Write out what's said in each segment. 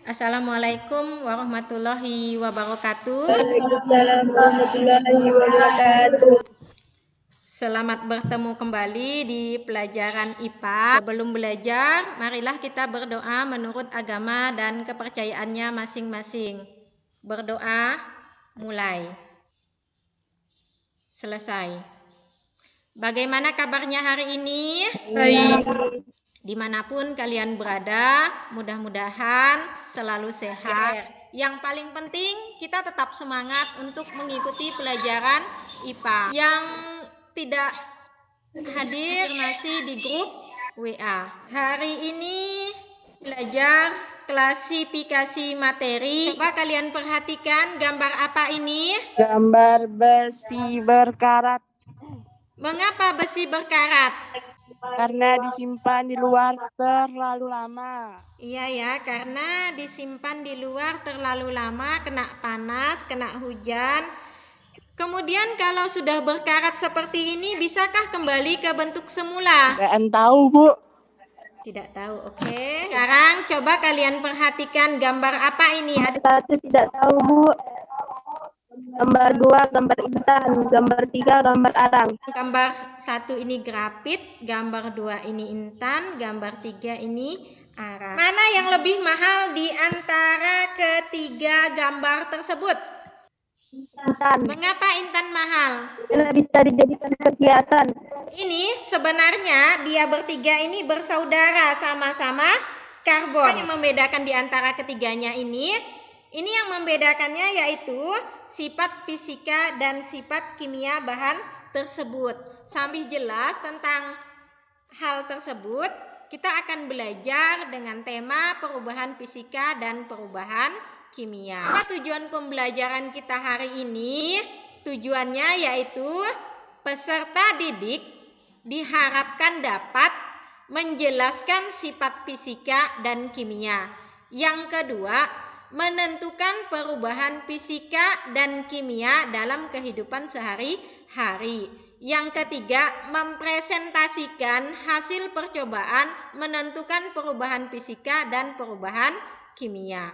Assalamualaikum warahmatullahi wabarakatuh. Waalaikumsalam warahmatullahi wabarakatuh. Selamat bertemu kembali di pelajaran IPA. Sebelum belajar, marilah kita berdoa menurut agama dan kepercayaannya masing-masing. Berdoa, mulai. Selesai. Bagaimana kabarnya hari ini? Baik. Dimanapun kalian berada, mudah-mudahan selalu sehat. Yang paling penting, kita tetap semangat untuk mengikuti pelajaran IPA. Yang tidak hadir masih di grup WA. Hari ini belajar klasifikasi materi. Coba kalian perhatikan gambar apa ini? Gambar besi berkarat. Mengapa besi berkarat? Karena disimpan di luar terlalu lama. Iya ya, karena disimpan di luar terlalu lama, kena panas, kena hujan. Kemudian kalau sudah berkarat seperti ini, bisakah kembali ke bentuk semula? Tidak tahu, Bu. Tidak tahu, oke. Sekarang coba kalian perhatikan gambar apa ini? Ada Satu tidak tahu, Bu. Gambar 2, gambar intan. Gambar 3, gambar arang. gambar 1 ini grafit, gambar 2 ini intan, gambar 3 ini arang. Mana yang lebih mahal di antara ketiga gambar tersebut? Intan. Mengapa intan mahal? Karena bisa dijadikan perhiasan. Ini sebenarnya dia bertiga ini bersaudara, sama-sama karbon. Apa yang membedakan di antara ketiganya ini yang membedakannya yaitu sifat fisika dan sifat kimia bahan tersebut. Sambil jelas tentang hal tersebut, kita akan belajar dengan tema perubahan fisika dan perubahan kimia. Apa tujuan pembelajaran kita hari ini? Tujuannya yaitu peserta didik diharapkan dapat menjelaskan sifat fisika dan kimia. Yang kedua, menentukan perubahan fisika dan kimia dalam kehidupan sehari-hari. Yang ketiga, mempresentasikan hasil percobaan menentukan perubahan fisika dan perubahan kimia.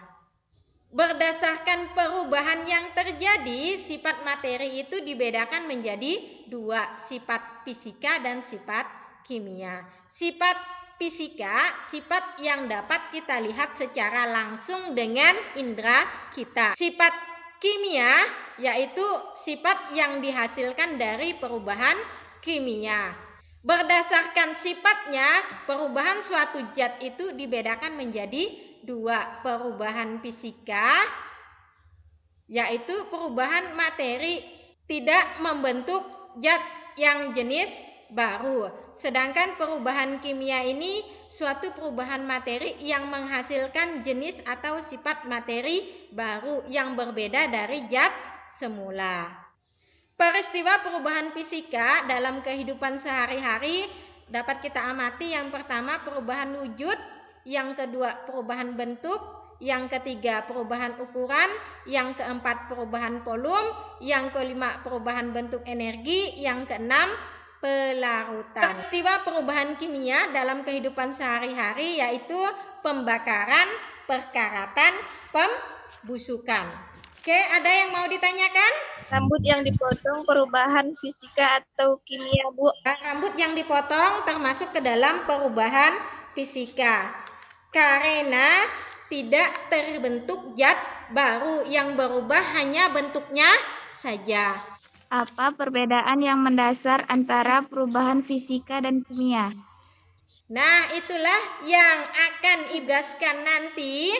Berdasarkan perubahan yang terjadi, sifat materi itu dibedakan menjadi dua, sifat fisika dan sifat kimia. Sifat fisika, sifat yang dapat kita lihat secara langsung dengan indera kita. Sifat kimia, yaitu sifat yang dihasilkan dari perubahan kimia. Berdasarkan sifatnya, perubahan suatu zat itu dibedakan menjadi dua, perubahan fisika, yaitu perubahan materi tidak membentuk zat yang jenis baru. Sedangkan perubahan kimia ini suatu perubahan materi yang menghasilkan jenis atau sifat materi baru yang berbeda dari zat semula. Peristiwa perubahan fisika dalam kehidupan sehari-hari dapat kita amati. Yang pertama, perubahan wujud. Yang kedua, perubahan bentuk. Yang ketiga, perubahan ukuran. Yang keempat, perubahan volume. Yang kelima, perubahan bentuk energi. Yang keenam, pelarutan. Peristiwa perubahan kimia dalam kehidupan sehari-hari yaitu pembakaran, perkaratan, pembusukan. Oke, ada yang mau ditanyakan? Rambut yang dipotong perubahan fisika atau kimia, Bu? Rambut yang dipotong termasuk ke dalam perubahan fisika karena tidak terbentuk zat baru, yang berubah hanya bentuknya saja. Apa perbedaan yang mendasar antara perubahan fisika dan kimia? Nah, itulah yang akan ibaskan nanti.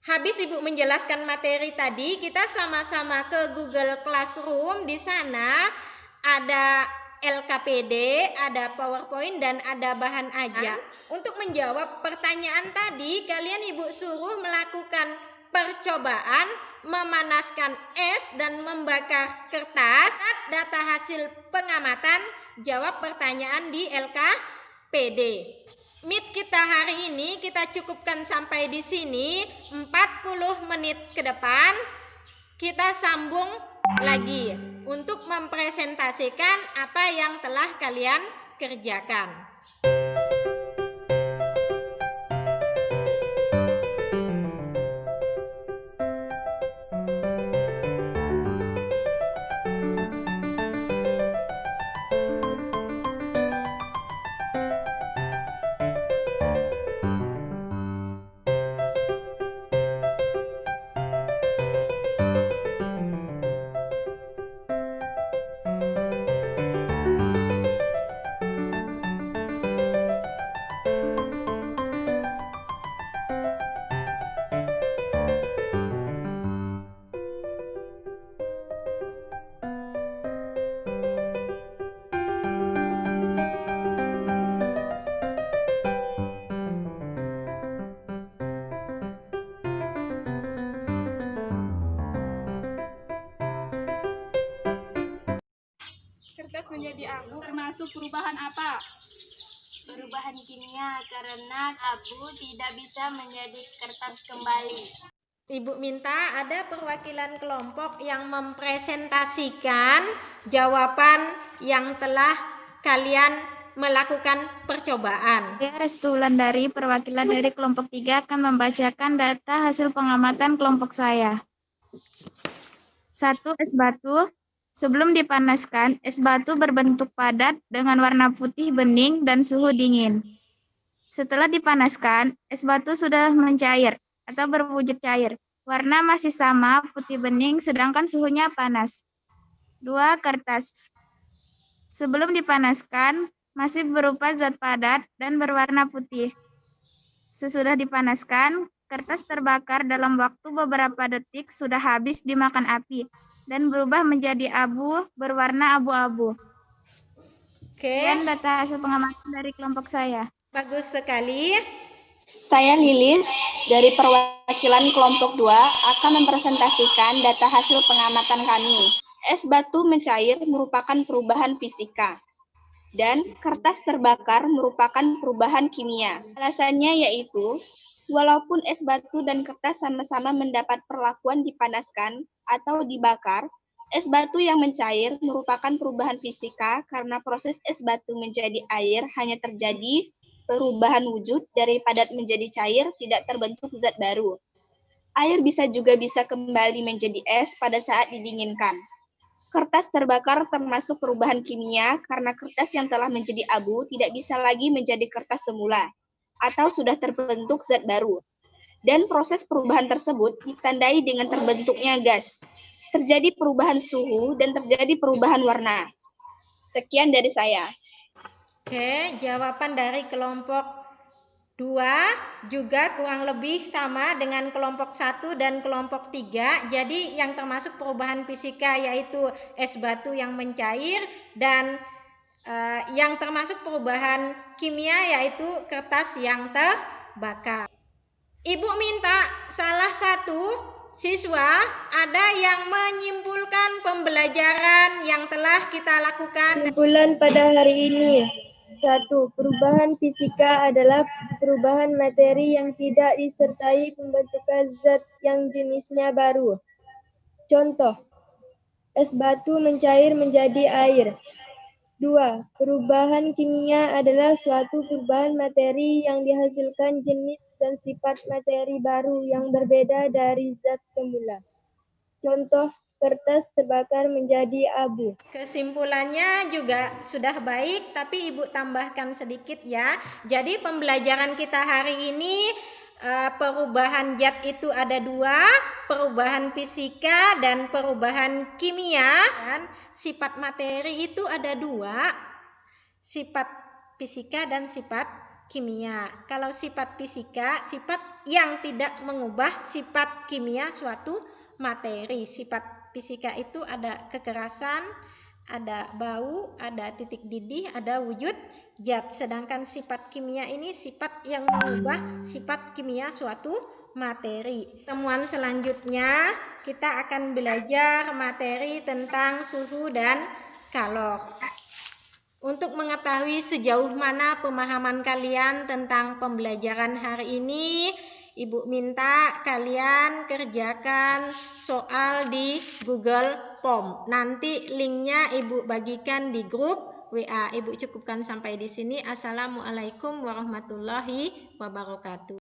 Habis Ibu menjelaskan materi tadi, kita sama-sama ke Google Classroom. Di sana ada LKPD, ada PowerPoint, dan ada bahan ajar. Untuk menjawab pertanyaan tadi, kalian Ibu suruh melakukan percobaan memanaskan es dan membakar kertas. Data hasil pengamatan, jawab pertanyaan di LKPD. Meet kita hari ini kita cukupkan sampai di sini. 40 menit ke depan kita sambung lagi untuk mempresentasikan apa yang telah kalian kerjakan. menjadi abu termasuk perubahan apa? Perubahan kimia karena abu tidak bisa menjadi kertas kembali. Ibu minta ada perwakilan kelompok yang mempresentasikan jawaban yang telah kalian melakukan percobaan. Saya Restu Wulandari, perwakilan dari kelompok 3 akan membacakan data hasil pengamatan kelompok saya. 1. Es batu. Sebelum dipanaskan, es batu berbentuk padat dengan warna putih bening dan suhu dingin. Setelah dipanaskan, es batu sudah mencair atau berwujud cair. Warna masih sama, putih bening, sedangkan suhunya panas. 2. Kertas. Sebelum dipanaskan, masih berupa zat padat dan berwarna putih. Sesudah dipanaskan, kertas terbakar dalam waktu beberapa detik sudah habis dimakan api dan berubah menjadi abu berwarna abu-abu. Sekian data hasil pengamatan dari kelompok saya. Bagus sekali. Saya Lilis dari perwakilan kelompok 2 akan mempresentasikan data hasil pengamatan kami. Es batu mencair merupakan perubahan fisika dan kertas terbakar merupakan perubahan kimia. Alasannya yaitu, walaupun es batu dan kertas sama-sama mendapat perlakuan dipanaskan atau dibakar, es batu yang mencair merupakan perubahan fisika karena proses es batu menjadi air hanya terjadi perubahan wujud dari padat menjadi cair, tidak terbentuk zat baru. Air bisa kembali menjadi es pada saat didinginkan. Kertas terbakar termasuk perubahan kimia karena kertas yang telah menjadi abu tidak bisa lagi menjadi kertas semula atau sudah terbentuk zat baru. Dan proses perubahan tersebut ditandai dengan terbentuknya gas. Terjadi perubahan suhu dan terjadi perubahan warna. Sekian dari saya. Oke, jawaban dari kelompok 2 juga kurang lebih sama dengan kelompok 1 dan kelompok 3. Jadi yang termasuk perubahan fisika yaitu es batu yang mencair dan yang termasuk perubahan kimia yaitu kertas yang terbakar. Ibu minta salah satu siswa ada yang menyimpulkan pembelajaran yang telah kita lakukan. Kesimpulan pada hari ini. 1. Perubahan fisika adalah perubahan materi yang tidak disertai pembentukan zat yang jenisnya baru. Contoh, es batu mencair menjadi air. 2. Perubahan kimia adalah suatu perubahan materi yang dihasilkan jenis dan sifat materi baru yang berbeda dari zat semula. Contoh, kertas terbakar menjadi abu. Kesimpulannya juga sudah baik, tapi Ibu tambahkan sedikit ya. Jadi pembelajaran kita hari ini perubahan zat itu ada 2, perubahan fisika dan perubahan kimia. Dan sifat materi itu ada 2, sifat fisika dan sifat kimia. Kalau sifat fisika, sifat yang tidak mengubah sifat kimia suatu materi. Sifat fisika itu ada kekerasan, ada bau, ada titik didih, ada wujud zat. Sedangkan sifat kimia ini sifat yang mengubah sifat kimia suatu materi. Temuan selanjutnya kita akan belajar materi tentang suhu dan kalor. Untuk mengetahui sejauh mana pemahaman kalian tentang pembelajaran hari ini, Ibu minta kalian kerjakan soal di Google Form. Nanti linknya Ibu bagikan di grup WA. Ibu cukupkan sampai di sini. Assalamualaikum warahmatullahi wabarakatuh.